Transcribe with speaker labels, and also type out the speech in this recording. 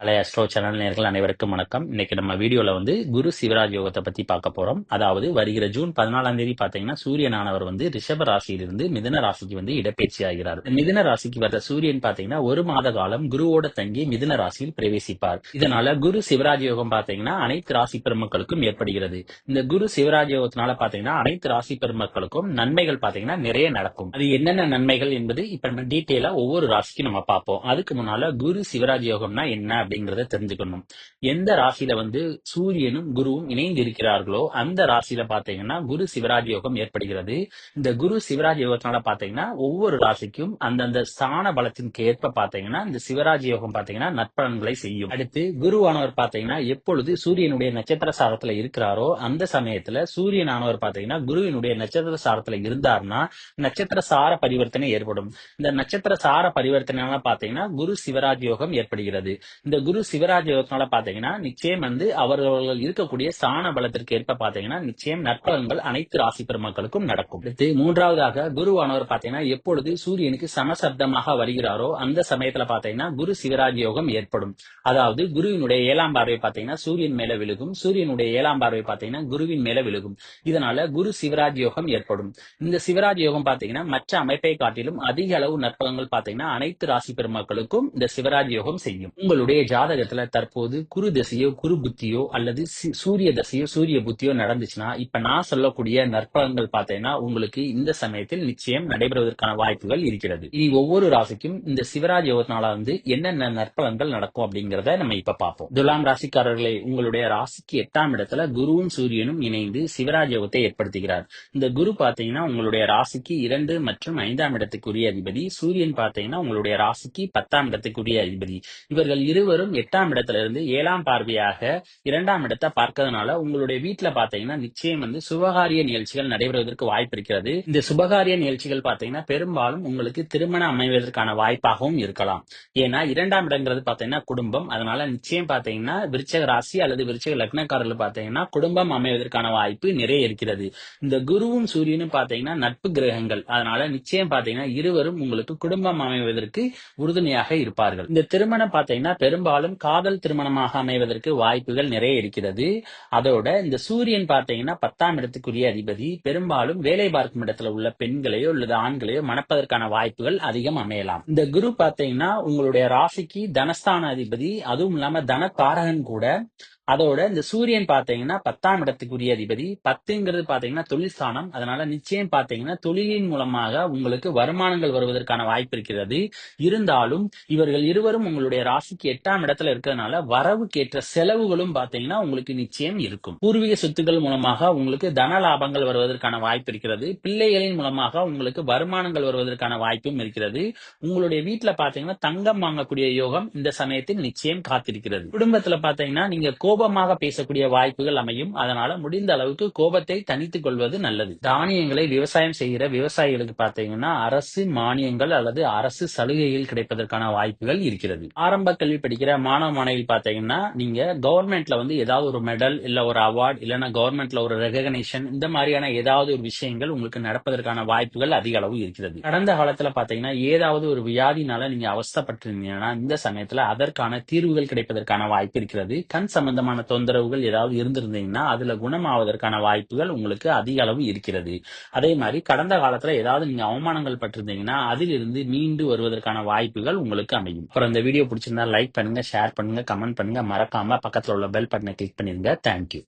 Speaker 1: பழைய astro channel நேயர்கள் அனைவருக்கும் வணக்கம். இன்னைக்கு நம்ம வீடியோல குரு சிவராஜ் யோகத்தை பத்தி பார்க்க போறோம். அதாவது வருகிற ஜூன் 14ஆம் தேதி பாத்தீங்கன்னா சூரியனானவர் ரிஷப ராசியிலிருந்து மிதுன ராசிக்கு இடப்பெயர்ச்சி ஆகிறார். மிதுன ராசிக்கு வர்ற சூரியன் பாத்தீங்கன்னா ஒரு மாத காலம் குருவோட தங்கி மிதுன ராசியில் பிரவேசிப்பார். இதனால குரு சிவராஜ் யோகம் பாத்தீங்கன்னா அனைத்து ராசி பெருமக்களுக்கும் ஏற்படுகிறது. இந்த குரு சிவராஜ் யோகத்தினால பாத்தீங்கன்னா அனைத்து ராசி பெருமக்களுக்கும் நன்மைகள் பாத்தீங்கன்னா நிறைய நடக்கும். அது என்னென்ன நன்மைகள் என்பது இப்ப நம்ம டீட்டெயிலா ஒவ்வொரு ராசிக்கும் நம்ம பார்ப்போம். அதுக்கு முன்னால குரு சிவராஜ் யோகம்னா என்ன அப்படிங்கறத தெரிஞ்சுக்கணும். எந்த ராசியில சூரியனும் குருவும் இணைந்து இருக்கிறார்களோ அந்த ராசியில பாத்தீங்கன்னா குரு சிவராஜ் யோகம் ஏற்படுகிறது. இந்த குரு சிவராஜ் யோகத்தினால பாத்தீங்கன்னா ஒவ்வொரு ராசிக்கும் அந்தந்த ஸ்தான பலத்திற்கு ஏற்ப பாத்தீங்கன்னா இந்த சிவராஜ் யோகம் பாத்தீங்கன்னா நற்பலன்களை செய்யும். அடுத்து குருவானவர் பாத்தீங்கன்னா எப்பொழுது சூரியனுடைய நட்சத்திர சாரத்துல இருக்கிறாரோ அந்த சமயத்துல சூரியனானவர் பாத்தீங்கன்னா குருவினுடைய நட்சத்திர சாரத்துல இருந்தார்னா நட்சத்திர சார பரிவர்த்தனை ஏற்படும். இந்த நட்சத்திர சார பரிவர்த்தனை பாத்தீங்கன்னா குரு சிவராஜ் யோகம் ஏற்படுகிறது. இந்த குரு சிவராஜ் யோகத்தினால பாத்தீங்கன்னா நிச்சயம் அவர்கள் இருக்கக்கூடிய ஸ்தான பலத்திற்கு ஏற்ப பாத்தீங்கன்னா நிச்சயம் நற்பலன்கள் அனைத்து ராசி பெருமக்களுக்கும் நடக்கும். அடுத்து மூன்றாவதாக குருவானவர் பாத்தீங்கன்னா எப்பொழுது சூரியனுக்கு சமசப்தமாக வருகிறாரோ அந்த சமயத்துல பாத்தீங்கன்னா குரு சிவராஜ் யோகம் ஏற்படும். அதாவது குருவினுடைய 7ஆம் பார்வை பாத்தீங்கன்னா சூரியன் மேல விழுகும், சூரியனுடைய 7ஆம் பார்வை பாத்தீங்கன்னா குருவின் மேல விழுகும். இதனால குரு சிவராஜ் யோகம் ஏற்படும். இந்த சிவராஜ் யோகம் பாத்தீங்கன்னா மற்ற அமைப்பை காட்டிலும் அதிக அளவு நற்பலன்கள் பாத்தீங்கன்னா அனைத்து ராசி பெருமக்களுக்கும் இந்த சிவராஜ் யோகம் செய்யும். உங்களுடைய ஜாதகத்துல தற்போது குரு தசையோ குரு புத்தியோ அல்லது சூரிய தசையோ சூரிய புத்தியோ நடந்துச்சுன்னா இப்ப நான் சொல்லக்கூடிய நற்பலன்கள் பாத்தீங்கன்னா உங்களுக்கு இந்த சமயத்தில் நிச்சயம் நடைபெறுவதற்கான வாய்ப்புகள் இருக்கிறது. இனி ஒவ்வொரு ராசிக்கும் இந்த சிவராஜ் யோகத்தினால என்னென்ன நற்பலன்கள் நடக்கும் அப்படிங்கறத நம்ம இப்ப பார்ப்போம். துலாம் ராசிக்காரர்களே, உங்களுடைய ராசிக்கு 8ஆம் இடத்துல குருவும் சூரியனும் இணைந்து சிவராஜ் யோகத்தை ஏற்படுத்துகிறார். இந்த குரு பாத்தீங்கன்னா உங்களுடைய ராசிக்கு 2 மற்றும் 5ஆம் இடத்துக்குரிய அதிபதி, சூரியன் பாத்தீங்கன்னா உங்களுடைய ராசிக்கு 10ஆம் இடத்துக்குரிய அதிபதி. இவர்கள் இருவரும் 8ஆம் இடத்துல இருந்து 7ஆம் பார்வையாக 2ஆம் இடத்தை பார்க்கறதுனால உங்களுடைய வீட்டுல பாத்தீங்கன்னா நிச்சயம் சுபகாரிய நிகழ்ச்சிகள் நடைபெறுவதற்கு வாய்ப்பு இருக்கிறது. இந்த சுபகாரிய நிகழ்ச்சிகள் பாத்தீங்கன்னா பெரும்பாலும் உங்களுக்கு திருமணம் அமைவதற்கான வாய்ப்பாகவும் இருக்கலாம். ஏன்னா 2ஆம் இடங்கிறது பாத்தீங்கன்னா குடும்பம். அதனால நிச்சயம் பாத்தீங்கன்னா விருச்சக ராசி அல்லது விருச்சக லக்னக்காரர்கள் பாத்தீங்கன்னா குடும்பம் அமைவதற்கான வாய்ப்பு நிறைய இருக்கிறது. இந்த குருவும் சூரியனும் பாத்தீங்கன்னா நட்பு கிரகங்கள். அதனால நிச்சயம் பாத்தீங்கன்னா இருவரும் உங்களுக்கு குடும்பம் அமைவதற்கு உறுதுணையாக இருப்பார்கள். இந்த திருமணம் பாத்தீங்கன்னா பெரும்பாலும் காதல் திருமணமாக அமைவதற்கு வாய்ப்புகள் நிறைய இருக்கிறது. அதோட இந்த சூரியன் பாத்தீங்கன்னா 10ஆம் இடத்துக்குரிய அதிபதி, பெரும்பாலும் வேலை பார்க்கும் இடத்துல உள்ள பெண்களையோ அல்லது ஆண்களையோ மணப்பதற்கான வாய்ப்புகள் அதிகம் அமையலாம். இந்த குரு பாத்தீங்கன்னா உங்களுடைய ராசிக்கு தனஸ்தான அதிபதி, அதுவும் இல்லாம தனக்காரகன் கூட. அதோட இந்த சூரியன் பாத்தீங்கன்னா 10ஆம் இடத்துக்குரிய அதிபதி. 10ங்கிறது பாத்தீங்கன்னா தொழில் ஸ்தானம். அதனால நிச்சயம் பாத்தீங்கன்னா தொழிலின் மூலமாக உங்களுக்கு வருமானங்கள் வருவதற்கான வாய்ப்பு இருக்கிறது. இருந்தாலும் இவர்கள் இருவரும் உங்களுடைய ராசிக்கு 8ஆம் இடத்துல இருக்கிறதுனால வரவுக்கேற்ற செலவுகளும் பாத்தீங்கன்னா உங்களுக்கு நிச்சயம் இருக்கும். பூர்வீக சொத்துக்கள் மூலமாக உங்களுக்கு தன லாபங்கள் வருவதற்கான வாய்ப்பு இருக்கிறது. பிள்ளைகளின் மூலமாக உங்களுக்கு வருமானங்கள் வருவதற்கான வாய்ப்பும் இருக்கிறது. உங்களுடைய வீட்டுல பாத்தீங்கன்னா தங்கம் வாங்கக்கூடிய யோகம் இந்த சமயத்தில் நிச்சயம் காத்திருக்கிறது. குடும்பத்துல பாத்தீங்கன்னா நீங்க கோபமாக பேசக்கூடிய வாய்ப்புகள் அமையும். அதனால முடிந்த அளவுக்கு கோபத்தை தனித்துக் கொள்வது நல்லது. தானியங்களை விவசாயம் செய்கிற விவசாயிகளுக்கு பாத்தீங்கன்னா அரசு மானியங்கள் அல்லது அரசு சலுகைகள் கிடைப்பதற்கான வாய்ப்புகள் இருக்கிறது. ஆரம்ப கல்வி படிக்கிற மாணவ மாணவிகள் பாத்தீங்கன்னா நீங்க கவர்மெண்ட்ல ஏதாவது ஒரு மெடல் இல்ல ஒரு அவார்ட் இல்லைன்னா கவர்மெண்ட்ல ஒரு ரெகக்னேஷன் இந்த மாதிரியான ஏதாவது ஒரு விஷயங்கள் உங்களுக்கு நடப்பதற்கான வாய்ப்புகள் அதிக அளவு இருக்கிறது. கடந்த காலத்துல பாத்தீங்கன்னா ஏதாவது ஒரு வியாதினால நீங்க அவஸ்தைப்பட்டிருந்தீங்கன்னா இந்த சமயத்துல அதற்கான தீர்வுகள் கிடைப்பதற்கான வாய்ப்பு இருக்கிறது. கண் சம்பந்தமான தொந்தரவுகள் ஏதாவது இருந்திருந்தீங்கன்னா அதுல குணமாவதற்கான வாய்ப்புகள் உங்களுக்கு அதிக அளவு இருக்கிறது. அதே மாதிரி கடந்த காலத்துல ஏதாவது நீங்க அவமானங்கள் பட்டிருந்தீங்கன்னா அதிலிருந்து மீண்டு வருவதற்கான வாய்ப்புகள் உங்களுக்கு அமையும். அப்புறம் இந்த வீடியோ பிடிச்சிருந்தா லைக் பண்ணுங்க, ஷேர் பண்ணுங்க, கமெண்ட் பண்ணுங்க. மறக்காம பக்கத்துல உள்ள பெல் பட்டனை கிளிக் பண்ணிருங்க. தேங்க்யூ.